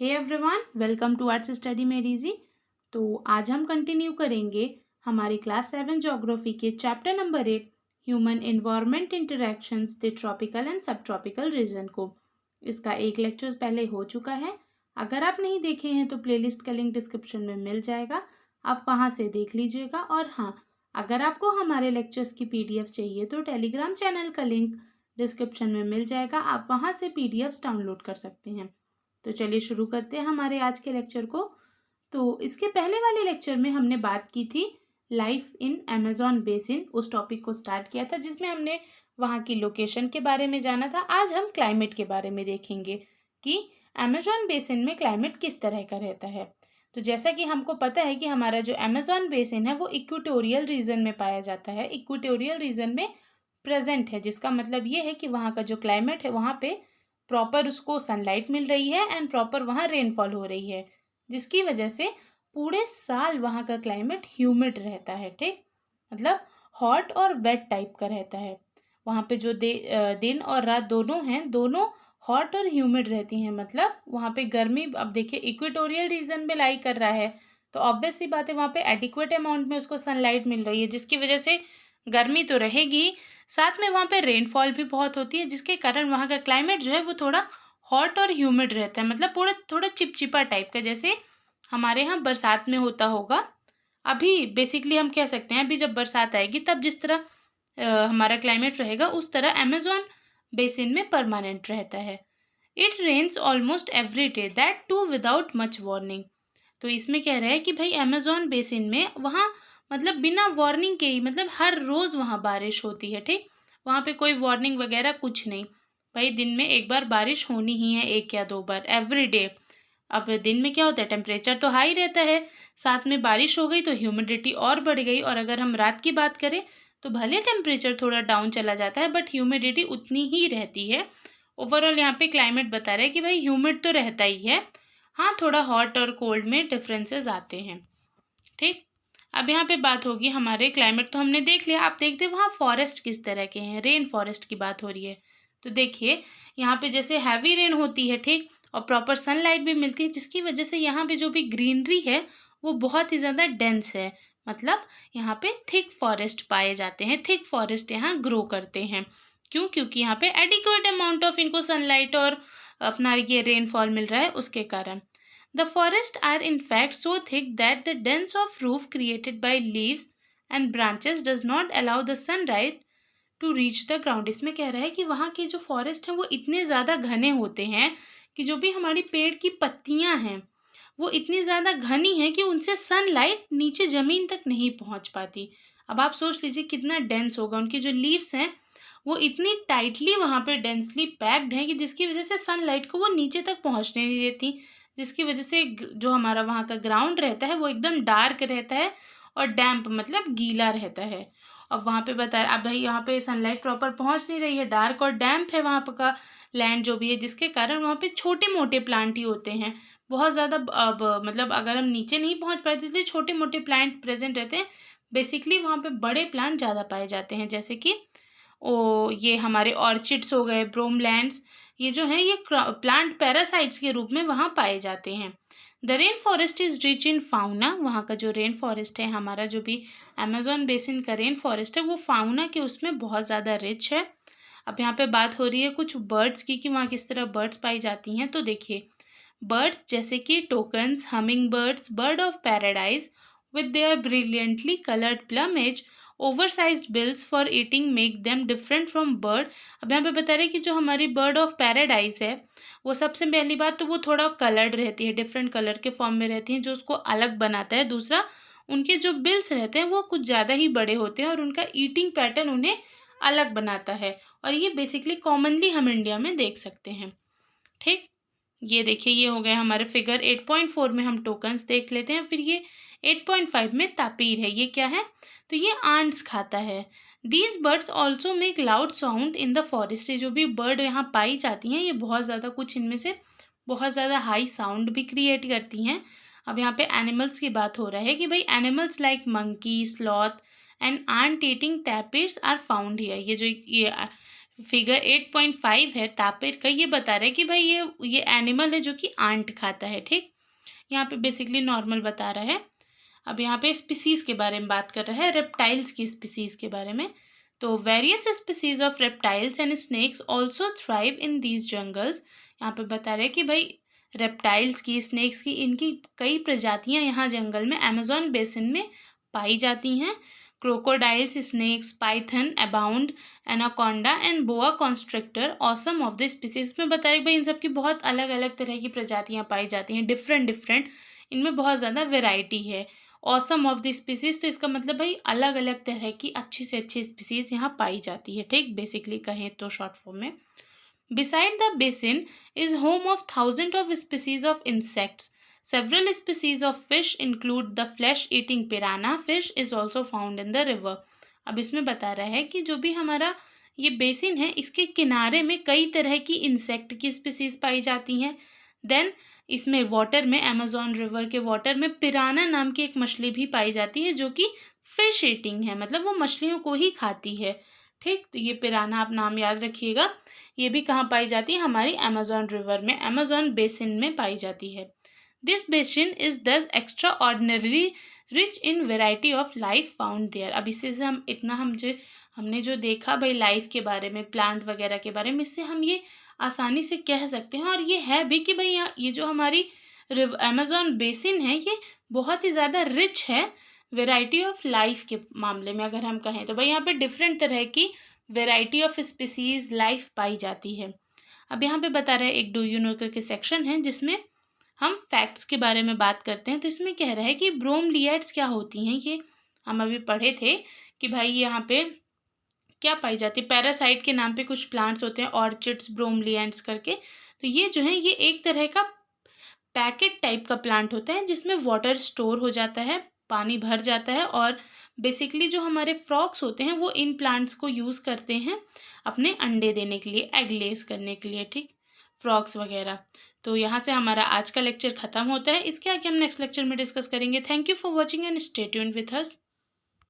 Hey everyone, welcome to Arts Study Made Easy. तो आज हम कंटिन्यू करेंगे हमारी क्लास 7 ज्योग्राफी के chapter number 8 human environment interactions the tropical and subtropical region को। इसका एक लेक्चर पहले हो चुका है। अगर आप नहीं देखे हैं तो प्लेलिस्ट का लिंक डिस्क्रिप्शन में मिल जाएगा, आप वहाँ से देख लीजिएगा। और हाँ, अगर आपको हमारे लेक्चर्स की PDF चाहिए तो टेलीग्राम चैनल का लिंक डिस्क्रिप्शन में मिल जाएगा, आप वहाँ से PDFs डाउनलोड कर सकते हैं। तो चलिए शुरू करते हैं हमारे आज के लेक्चर को। तो इसके पहले वाले लेक्चर में हमने बात की थी लाइफ इन अमेजोन बेसिन, उस टॉपिक को स्टार्ट किया था जिसमें हमने वहाँ की लोकेशन के बारे में जाना था। आज हम क्लाइमेट के बारे में देखेंगे कि अमेजोन बेसिन में क्लाइमेट किस तरह का रहता है। तो जैसा कि हमको पता है कि हमारा जो अमेजोन बेसिन है वो इक्वेटोरियल रीजन में पाया जाता है, इक्वेटोरियल रीजन में प्रेजेंट है, जिसका मतलब ये है कि वहाँ का जो क्लाइमेट है वहाँ पे प्रॉपर उसको सनलाइट मिल रही है एंड प्रॉपर वहाँ रेनफॉल हो रही है, जिसकी वजह से पूरे साल वहाँ का क्लाइमेट ह्यूमिड रहता है। ठीक, मतलब हॉट और वेट टाइप का रहता है। वहाँ पे जो दिन और रात दोनों हैं, दोनों हॉट और ह्यूमिड रहती हैं। मतलब वहाँ पे गर्मी, अब देखिए इक्वेटोरियल रीजन में लाई कर रहा है तो ऑब्वियस सी बात है वहाँ पे एडिक्वेट अमाउंट में उसको सनलाइट मिल रही है, जिसकी वजह से गर्मी तो रहेगी, साथ में वहाँ पे रेनफॉल भी बहुत होती है, जिसके कारण वहाँ का क्लाइमेट जो है वो थोड़ा हॉट और ह्यूमिड रहता है। मतलब पूरा थोड़ा चिपचिपा टाइप का, जैसे हमारे यहाँ बरसात में होता होगा। अभी बेसिकली हम कह सकते हैं अभी जब बरसात आएगी तब जिस तरह हमारा क्लाइमेट रहेगा उस तरह अमेजोन बेसिन में परमानेंट रहता है। It rains almost every day, that too without much warning. तो इसमें कह रहा है कि भाई अमेजोन बेसिन में वहाँ मतलब बिना वार्निंग के ही, मतलब हर रोज़ वहाँ बारिश होती है। ठीक, वहाँ पे कोई वार्निंग वगैरह कुछ नहीं। भाई दिन में एक बार बारिश होनी ही है, एक या दो बार एवरी डे। अब दिन में क्या होता है, टेम्परेचर तो हाई रहता है, साथ में बारिश हो गई तो ह्यूमिडिटी और बढ़ गई। और अगर हम रात की बात करें तो भले टेम्परेचर थोड़ा डाउन चला जाता है बट ह्यूमिडिटी उतनी ही रहती है। ओवरऑल यहाँ पे क्लाइमेट बता रहा है कि भाई ह्यूमिड तो रहता ही है, हाँ थोड़ा हॉट और कोल्ड में डिफरेंसेस आते हैं। ठीक, अब यहाँ पे बात होगी हमारे क्लाइमेट तो हमने देख लिया। आप देखते हैं वहाँ फॉरेस्ट किस तरह के हैं, रेन फॉरेस्ट की बात हो रही है। तो देखिए यहाँ पे जैसे हैवी रेन होती है, ठीक, और प्रॉपर सनलाइट भी मिलती है, जिसकी वजह से यहाँ पे जो भी ग्रीनरी है वो बहुत ही ज़्यादा डेंस है। मतलब यहाँ पे थिक फॉरेस्ट पाए जाते हैं, थिक फॉरेस्ट यहाँ ग्रो करते हैं। क्यों? क्योंकि यहाँ पे एडिक्वेट अमाउंट ऑफ इनको सनलाइट और अपना ये रेनफॉल मिल रहा है, उसके कारण। The forests are in fact so thick that the dense of roof created by leaves and branches does not allow the sunlight to reach the ground। इसमें कह रहा है कि वहाँ के जो फॉरेस्ट हैं वो इतने ज़्यादा घने होते हैं कि जो भी हमारी पेड़ की पत्तियाँ हैं वो इतनी ज़्यादा घनी हैं कि उनसे सनलाइट नीचे ज़मीन तक नहीं पहुँच पाती। अब आप सोच लीजिए कितना डेंस होगा, उनकी जो लीव्स हैं वो इतनी टाइटली वहाँ पे डेंसली पैक्ड हैं कि जिसकी वजह से सनलाइट को वो नीचे तक पहुँचने नहीं देती, जिसकी वजह से जो हमारा वहाँ का ग्राउंड रहता है वो एकदम डार्क रहता है और डैम्प मतलब गीला रहता है। अब वहाँ पे बता अब भाई यहाँ पे सनलाइट प्रॉपर पहुँच नहीं रही है, डार्क और डैम्प है वहाँ का लैंड जो भी है, जिसके कारण वहाँ पे छोटे मोटे प्लांट ही होते हैं बहुत ज़्यादा। अब मतलब अगर हम नीचे नहीं पहुँच पाते तो छोटे मोटे प्लांट प्रेजेंट रहते हैं। बेसिकली वहाँ पे बड़े प्लांट ज़्यादा पाए जाते हैं, जैसे कि ये हमारे ऑर्चिड्स हो गए, ब्रोमलैंड्स, ये जो हैं ये प्लांट पैरासाइट्स के रूप में वहाँ पाए जाते हैं। The rain forest is rich in fauna. वहाँ का जो रेन फॉरेस्ट है, हमारा जो भी अमेजोन बेसिन का रेन फॉरेस्ट है वो फाउना के उसमें बहुत ज़्यादा रिच है। अब यहाँ पे बात हो रही है कुछ बर्ड्स की कि वहाँ किस तरह बर्ड्स पाई जाती हैं। तो देखिए बर्ड्स जैसे कि tokens, humming birds, bird of paradise with their brilliantly colored plumage, oversized bills for eating make them different from bird। अब यहाँ पे बता रहे हैं कि जो हमारी बर्ड ऑफ पैराडाइज है वो सबसे पहली बात तो वो थोड़ा कलर्ड रहती है, डिफरेंट कलर के फॉर्म में रहती हैं, जो उसको अलग बनाता है। दूसरा, उनके जो बिल्स रहते हैं वो कुछ ज़्यादा ही बड़े होते हैं और उनका ईटिंग पैटर्न उन्हें अलग बनाता है, और ये बेसिकली कॉमनली हम इंडिया में देख सकते हैं। ठीक, ये देखिए ये हो गया हमारे फिगर 8.4 में हम टोकन्स देख लेते हैं। फिर ये 8.5 में तापीर है, ये क्या है, तो ये आंट्स खाता है। These birds also make loud sound in the forest. जो भी बर्ड यहाँ पाई जाती हैं ये बहुत ज़्यादा, कुछ इनमें से बहुत ज़्यादा हाई साउंड भी क्रिएट करती हैं। अब यहाँ पे एनिमल्स की बात हो रहा है कि भाई animals like monkey, sloth and ant eating tapirs are found here. ये जो ये फिगर 8.5 है तापिर का, ये बता रहा है कि भाई ये एनिमल है जो कि आंट खाता है। ठीक, यहाँ पे बेसिकली नॉर्मल बता रहा है। अब यहाँ पे स्पीसीज के बारे में बात कर रहा है, रेप्टाइल्स की स्पीसीज के बारे में। तो various species of reptiles and snacks also thrive in these jungles. यहाँ पे बता रहे हैं कि भाई रेप्टाइल्स की, स्नेक्स की, इनकी कई प्रजातियां यहाँ जंगल में अमेजोन बेसिन में पाई जाती हैं। Crocodiles, snakes, python abound, anaconda and boa constrictor are some of the species में बता रहे भाई इन सब की बहुत अलग अलग तरह की प्रजातियां पाई जाती हैं, डिफरेंट डिफरेंट, इनमें बहुत ज़्यादा वेराइटी है। ऑसम ऑफ द स्पीसीज, तो इसका मतलब भाई अलग अलग तरह की अच्छी से अच्छी स्पीसीज यहाँ पाई जाती है। ठीक, बेसिकली कहें तो शॉर्ट फॉर्म में। Beside the basin is home of thousands of species of insects. Several species of fish include the flesh-eating piranha fish is also found in the river. अब इसमें बता रहा है कि जो भी हमारा ये बेसिन है इसके किनारे में कई तरह की इंसेक्ट की स्पीसीज पाई जाती हैं। देन इसमें वाटर में, अमेजोन रिवर के वाटर में पिराना नाम की एक मछली भी पाई जाती है जो कि फिश ईटिंग है, मतलब वो मछलियों को ही खाती है। ठीक, तो ये पिराना आप नाम याद रखिएगा। ये भी कहाँ पाई जाती है? हमारी अमेजोन रिवर में, अमेजोन बेसिन में पाई जाती है। This basin is thus extraordinary rich in variety of life found there. अब इससे से हमने जो देखा भाई लाइफ के बारे में, प्लांट वगैरह के बारे में, इससे हम ये आसानी से कह सकते हैं और ये है भी कि भाई ये जो हमारी अमेजोन बेसिन है ये बहुत ही ज़्यादा रिच है वेराइटी ऑफ लाइफ के मामले में। अगर हम कहें तो भाई यहाँ पे डिफरेंट तरह की वेराइटी ऑफ स्पीसीज लाइफ पाई जाती है। अब यहाँ पे बता रहे हैं एक डू यू नो करके सेक्शन है जिसमें हम फैक्ट्स के बारे में बात करते हैं। तो इसमें कह रहा है कि ब्रोमलिएड्स क्या होती हैं, ये हम अभी पढ़े थे कि भाई यहाँ पे क्या पाई जाती है, पैरासाइट के नाम पे कुछ प्लांट्स होते हैं, ऑर्चिड्स, ब्रोमलिएड्स करके। तो ये जो है ये एक तरह का पैकेट टाइप का प्लांट होता है जिसमें वाटर स्टोर हो जाता है, पानी भर जाता है, और बेसिकली जो हमारे फ्रॉक्स होते हैं वो इन प्लांट्स को यूज़ करते हैं अपने अंडे देने के लिए, एग लेस करने के लिए। ठीक, फ्रॉक्स वगैरह। तो यहाँ से हमारा आज का लेक्चर ख़त्म होता है। इसके आगे हम नेक्स्ट लेक्चर में डिस्कस करेंगे। Thank you for watching and stay tuned with us.